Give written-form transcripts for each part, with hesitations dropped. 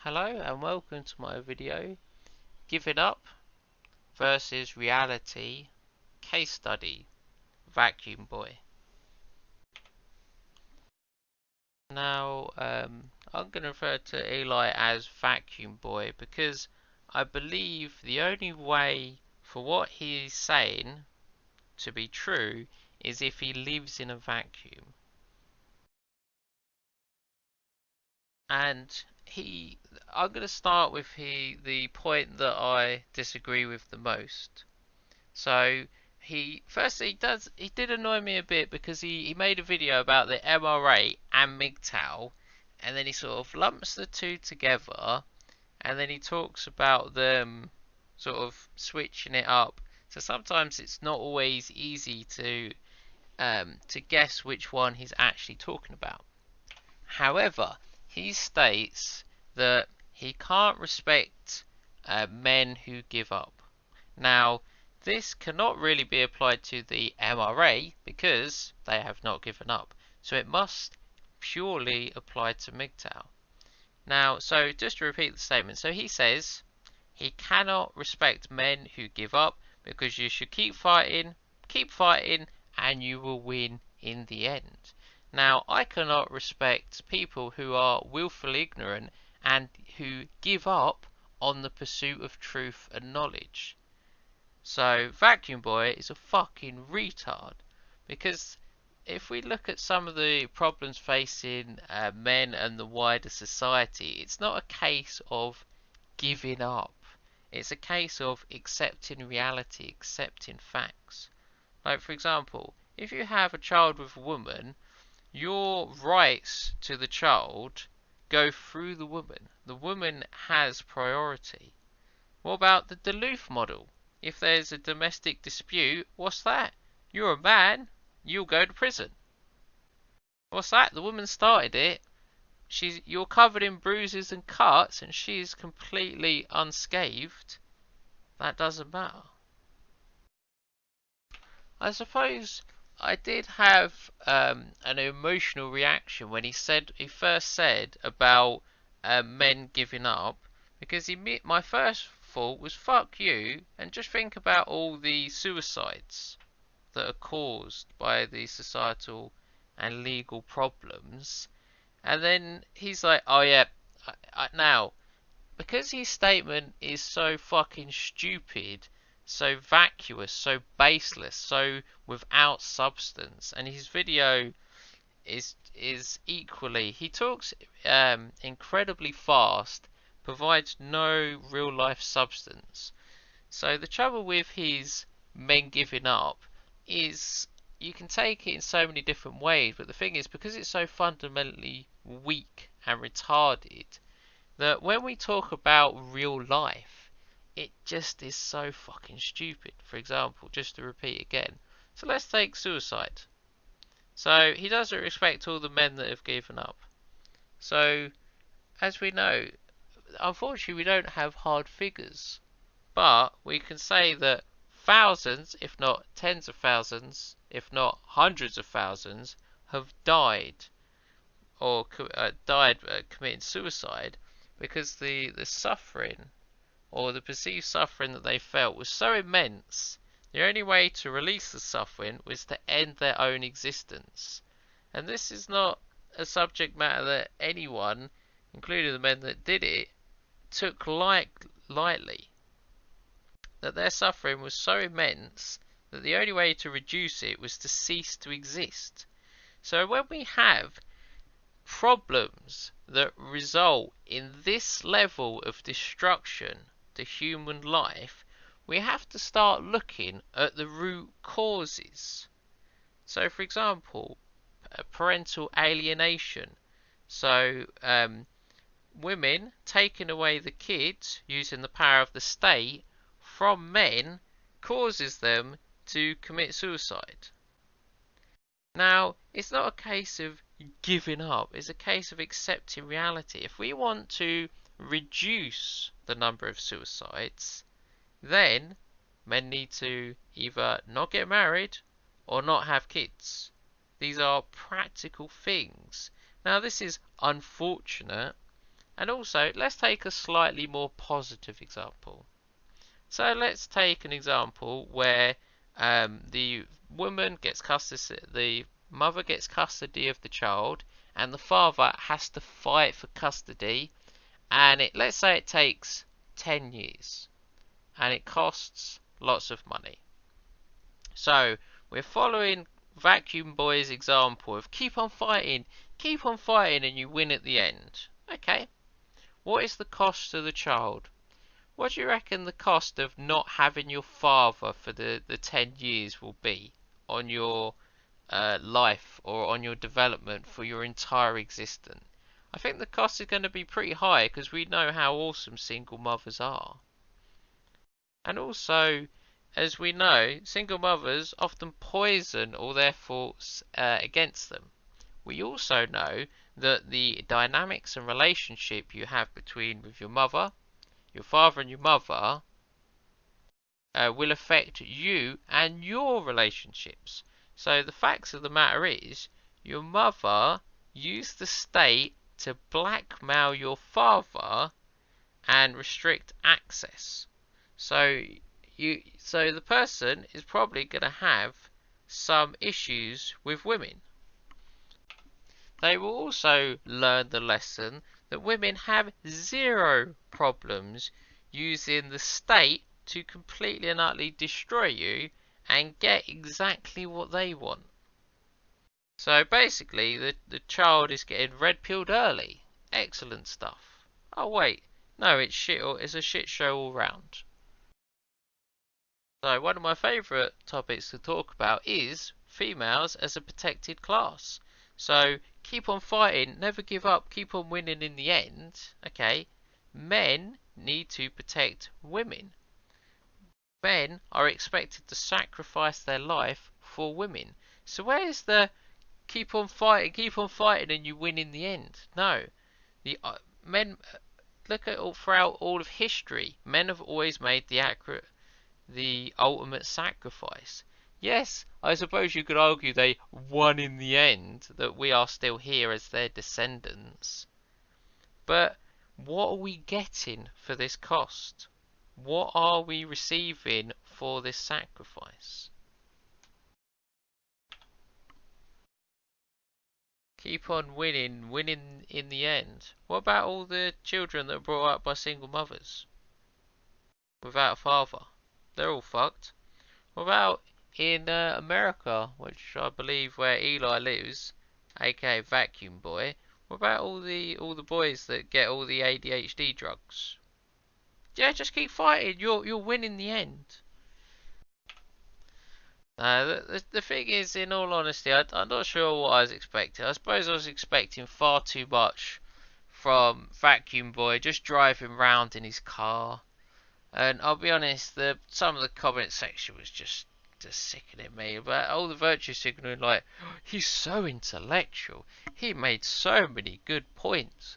Hello and welcome to my video, Giving Up versus Reality Case Study, Vacuum Boy. Now, I'm going to refer to Eli as Vacuum Boy because I believe the only way for what he's saying to be true is if he lives in a vacuum. And I'm going to start with the point that I disagree with the most. So he did annoy me a bit because he made a video about the MRA and MGTOW, and then he sort of lumps the two together, and then he talks about them sort of switching it up. So sometimes it's not always easy to guess which one he's actually talking about. However, he states that he can't respect men who give up. Now, this cannot really be applied to the MRA because they have not given up. So it must purely apply to MGTOW. Now, so just to repeat the statement. So he says he cannot respect men who give up because you should keep fighting, and you will win in the end. Now, I cannot respect people who are willfully ignorant and who give up on the pursuit of truth and knowledge. So, Vacuum Boy is a fucking retard. Because if we look at some of the problems facing men and the wider society, it's not a case of giving up. It's a case of accepting reality, accepting facts. Like, for example, if you have a child with a woman, your rights to the child go through the woman. The woman has priority. What about the Duluth model? If there's a domestic dispute, what's that? You're a man, you'll go to prison. What's that? The woman started it. You're covered in bruises and cuts, and she's completely unscathed. That doesn't matter. I suppose I did have an emotional reaction when he first said about men giving up, because my first thought was fuck you, and just think about all the suicides that are caused by the societal and legal problems. And then he's like, oh yeah, now, because his statement is so fucking stupid, so vacuous, so baseless, so without substance, and his video is equally, he talks incredibly fast, provides no real life substance. So the trouble with his men giving up is you can take it in so many different ways, but the thing is, because it's so fundamentally weak and retarded, that when we talk about real life, it just is so fucking stupid. For example, just to repeat again, so let's take suicide. So he doesn't respect all the men that have given up. So, as we know, unfortunately we don't have hard figures, but we can say that thousands, if not tens of thousands, if not hundreds of thousands, have died or committing suicide because the suffering or the perceived suffering that they felt was so immense. The only way to release the suffering was to end their own existence. And this is not a subject matter that anyone, including the men that did it, took lightly. That their suffering was so immense that the only way to reduce it was to cease to exist. So when we have problems that result in this level of destruction to human life, we have to start looking at the root causes. So, for example, parental alienation. So, women taking away the kids using the power of the state from men causes them to commit suicide. Now, it's not a case of giving up, it's a case of accepting reality. If we want to reduce the number of suicides, then men need to either not get married or not have kids. These are practical things. Now, this is unfortunate And also, let's take a slightly more positive example. So let's take an example where the woman gets custody, the mother gets custody of the child, and the father has to fight for custody. And let's say it takes 10 years, and it costs lots of money. So we're following Vacuum Boy's example of keep on fighting, and you win at the end. Okay, what is the cost to the child? What do you reckon the cost of not having your father for the 10 years will be on your life or on your development for your entire existence? I think the cost is going to be pretty high because we know how awesome single mothers are. And also, as we know, single mothers often poison all their thoughts against them. We also know that the dynamics and relationship you have between with your mother, your father and your mother will affect you and your relationships. So the facts of the matter is, your mother used the state to blackmail your father and restrict access. So the person is probably going to have some issues with women. They will also learn the lesson that women have zero problems using the state to completely and utterly destroy you and get exactly what they want. So basically, the child is getting red pilled early. Excellent stuff. Oh wait, no, it's shit. It's a shit show all round. So one of my favourite topics to talk about is females as a protected class. So keep on fighting, never give up, keep on winning in the end. Okay, men need to protect women. Men are expected to sacrifice their life for women. So where's the keep on fighting and you win in the end? No, the men look at all throughout all of history. Men have always made the ultimate sacrifice. Yes, I suppose you could argue they won in the end, that we are still here as their descendants. But what are we getting for this cost? What are we receiving for this sacrifice? Keep on winning in the end. What about all the children that are brought up by single mothers without a father? They're all fucked. What about in America, which I believe where Eli lives, aka Vacuum Boy? What about all the boys that get all the ADHD drugs? Yeah, just keep fighting. You'll win in the end. The thing is, in all honesty, I'm not sure what I was expecting. I suppose I was expecting far too much from Vacuum Boy just driving round in his car. And I'll be honest, some of the comment section was just sickening me. But all the virtue signaling, like, he's so intellectual. He made so many good points.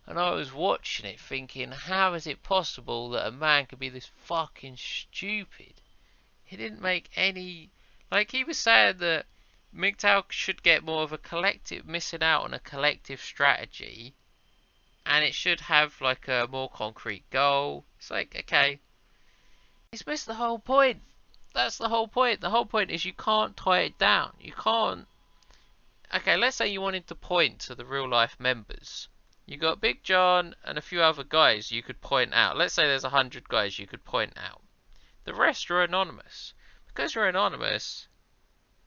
And I was watching it thinking, how is it possible that a man could be this fucking stupid? He didn't make any... Like, he was saying that MGTOW should get more of a collective... missing out on a collective strategy. And it should have, like, a more concrete goal. It's like, okay, he's missed the whole point. That's the whole point. The whole point is you can't tie it down. You can't... Okay, let's say you wanted to point to the real life members. You got Big John and a few other guys you could point out. Let's say there's 100 guys you could point out. The rest are anonymous. Because you're anonymous,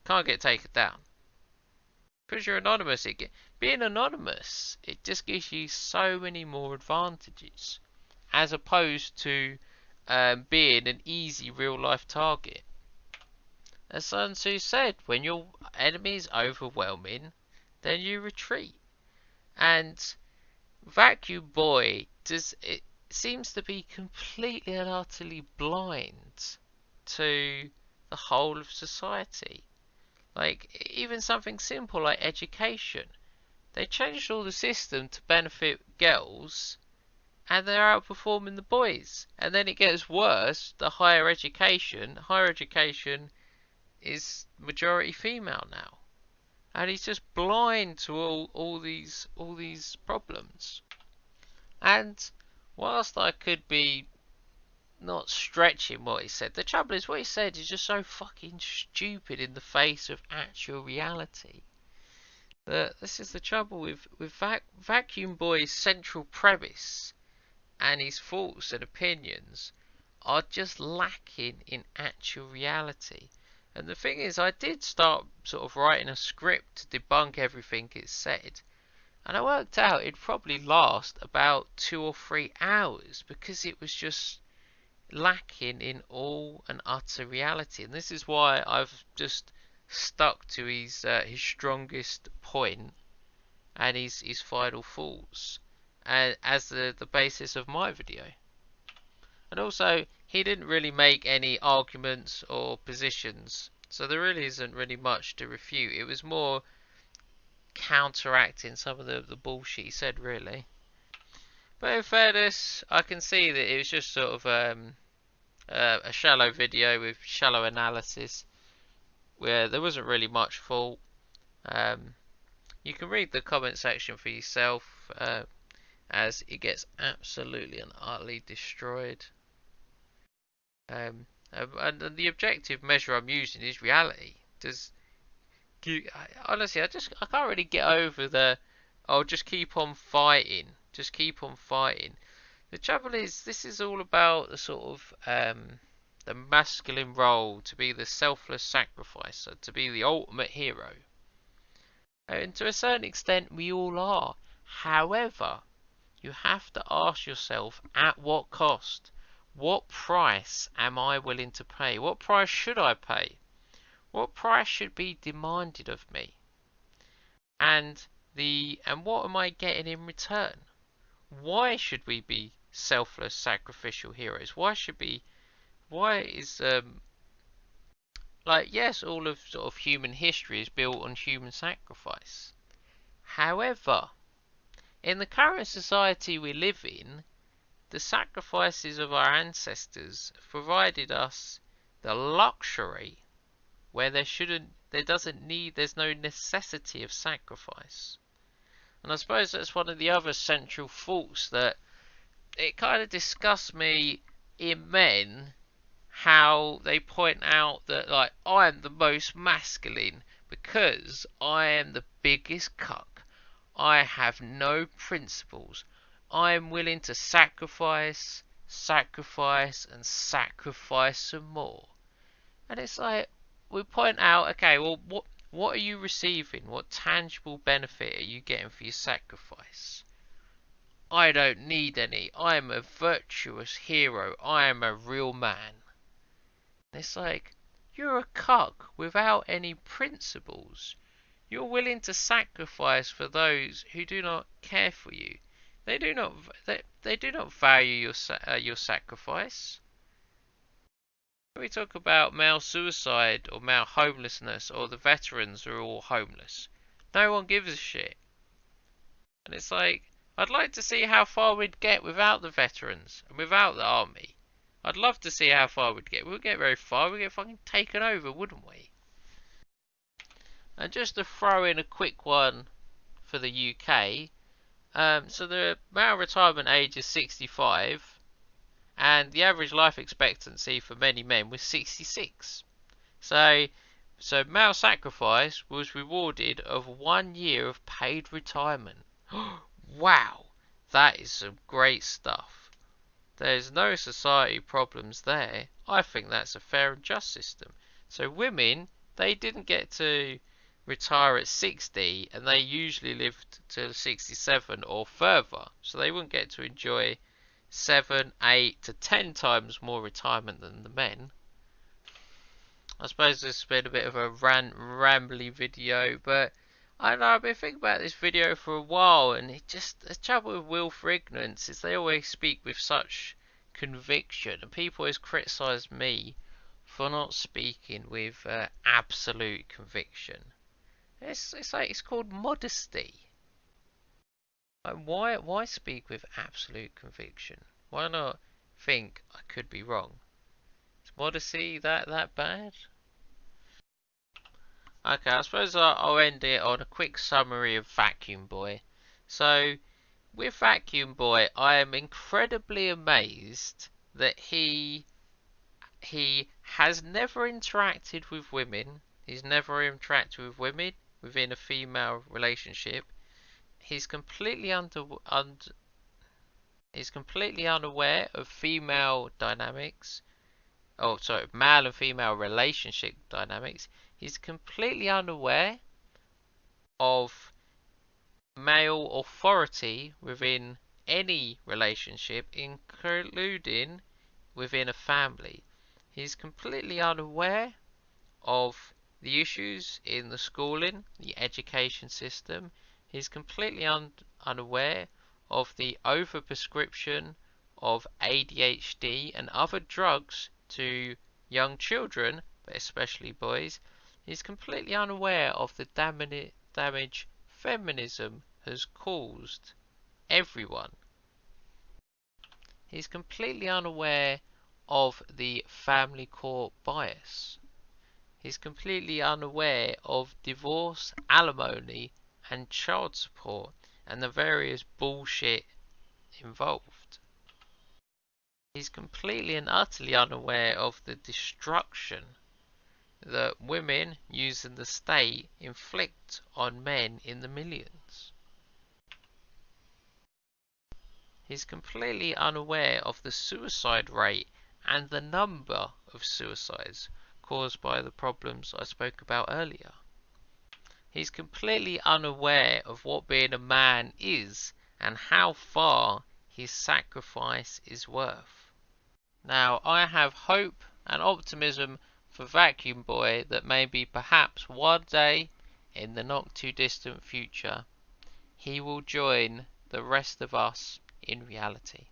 can't get taken down. Because you're anonymous, being anonymous, it just gives you so many more advantages. As opposed to being an easy real life target. As Sun Tzu said, when your enemy is overwhelming, then you retreat. And Vacuum Boy seems to be completely and utterly blind to the whole of society. Like, even something simple like education. They changed all the system to benefit girls, and they're outperforming the boys. And then it gets worse, the higher education is majority female now. And he's just blind to all these problems. And whilst I could be not stretching what he said, the trouble is what he said is just so fucking stupid in the face of actual reality. This is the trouble with Vacuum Boy's central premise and his thoughts and opinions are just lacking in actual reality. And the thing is, I did start sort of writing a script to debunk everything it said, and I worked out it'd probably last about 2 or 3 hours because it was just lacking in all and utter reality. And this is why I've just stuck to his strongest point and his final thoughts as the basis of my video. And also, he didn't really make any arguments or positions, so there really isn't really much to refute. It was more counteracting some of the bullshit he said, really. But in fairness, I can see that it was just sort of a shallow video with shallow analysis, where there wasn't really much fault. You can read the comment section for yourself, as it gets absolutely and utterly destroyed. And the objective measure I'm using is reality. Honestly, I can't really get over the just keep on fighting, just keep on fighting. The trouble is, this is all about the sort of the masculine role to be the selfless sacrificer, to be the ultimate hero. And to a certain extent, we all are. However, you have to ask yourself, at what cost? What price am I willing to pay? What price should I pay? What price should be demanded of me? And what am I getting in return? Why should we be selfless, sacrificial heroes? Why is yes, all of sort of human history is built on human sacrifice. However, in the current society we live in, the sacrifices of our ancestors provided us the luxury where there's no necessity of sacrifice. And I suppose that's one of the other central faults that it kind of disgusts me in men, how they point out that, like, I am the most masculine because I am the biggest cuck. I have no principles. I am willing to sacrifice, and sacrifice some more. And it's like, we point out, okay, well, what are you receiving? What tangible benefit are you getting for your sacrifice? I don't need any. I am a virtuous hero. I am a real man. It's like, you're a cuck without any principles. You're willing to sacrifice for those who do not care for you. They do not value your sacrifice. When we talk about male suicide or male homelessness, or the veterans are all homeless, no one gives a shit. And it's like, I'd like to see how far we'd get without the veterans and without the army. I'd love to see how far we'd get. We wouldn't get very far. We'd get fucking taken over, wouldn't we? And just to throw in a quick one for the UK, so the male retirement age is 65, and the average life expectancy for many men was 66. So male sacrifice was rewarded of 1 year of paid retirement. Wow, that is some great stuff. There's no society problems there. I think that's a fair and just system. So women, they didn't get to retire at 60, and they usually lived to 67 or further. So they wouldn't get to enjoy 7, 8 to 10 times more retirement than the men. I suppose this has been a bit of a rambly video, but I don't know, I've been thinking about this video for a while, and the trouble with willful ignorance is they always speak with such conviction, and people always criticise me for not speaking with absolute conviction. It's called modesty. Like, why speak with absolute conviction? Why not think I could be wrong? Is modesty that bad? Okay, I suppose I'll end it on a quick summary of Vacuum Boy. So, with Vacuum Boy, I am incredibly amazed that he has never interacted with women. He's never interacted with women within a female relationship. He's completely he's completely unaware of female dynamics. Oh, sorry, male and female relationship dynamics. He's completely unaware of male authority within any relationship, including within a family. He's completely unaware of the issues in the schooling, the education system. He's completely unaware of the overprescription of ADHD and other drugs to young children, but especially boys. He's completely unaware of the damage feminism has caused everyone. He's completely unaware of the family court bias. He's completely unaware of divorce, alimony, and child support, and the various bullshit involved. He's completely and utterly unaware of the destruction that women using the state inflict on men in the millions. He's completely unaware of the suicide rate and the number of suicides caused by the problems I spoke about earlier. He's completely unaware of what being a man is and how far his sacrifice is worth. Now, I have hope and optimism for Vacuum Boy that maybe perhaps one day in the not too distant future he will join the rest of us in reality.